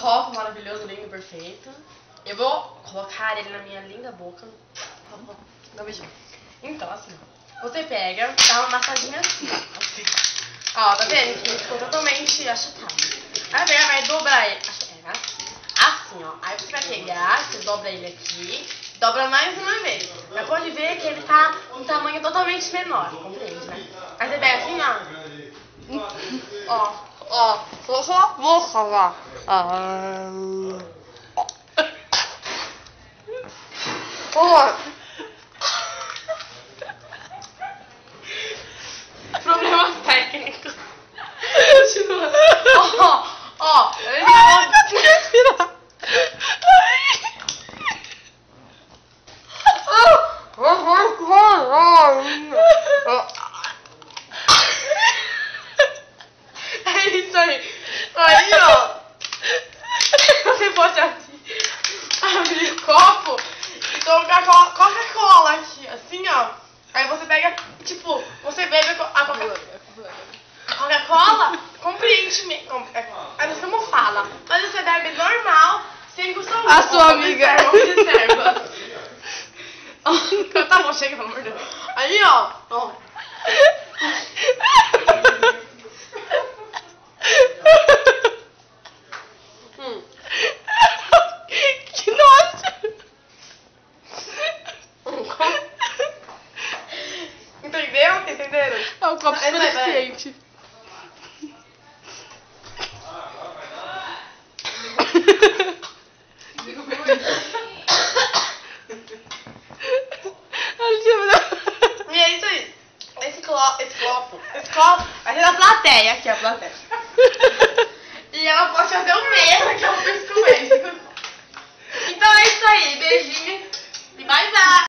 copo maravilhoso, lindo, perfeito. Eu vou colocar ele na minha linda boca. Dá um beijinho. Então, assim, você pega, dá uma massadinha assim, assim. Ó, tá vendo que ficou totalmente achatado. Aí você vai dobrar ele, assim, ó. Aí você vai pegar, você dobra ele aqui, dobra mais uma vez. Mas pode ver que ele tá um tamanho totalmente menor, compreende, né? Aí você pega assim, ó. Ó, vou falar. Problemas técnicos. Continua. Ó, ele pode respirar. É isso aí. Aí, ó. Você pode abrir o copo e colocar Coca-Cola aqui, assim, ó. Aí você pega, tipo, você bebe a Coca-Cola, compreendentemente. Eu não sei como fala, mas você bebe normal, sem custar muito. A sua amiga. Reserva. Tá bom, chega, pelo amor de Deus. Aí, ó. Que nojo! Entendeu? Entenderam? É um copo suficiente. E é isso aí. Esse copo vai ser da plateia, aqui a plateia. E ela pode fazer o mesmo que eu fiz com esse. Então é isso aí, beijinho e bye bye.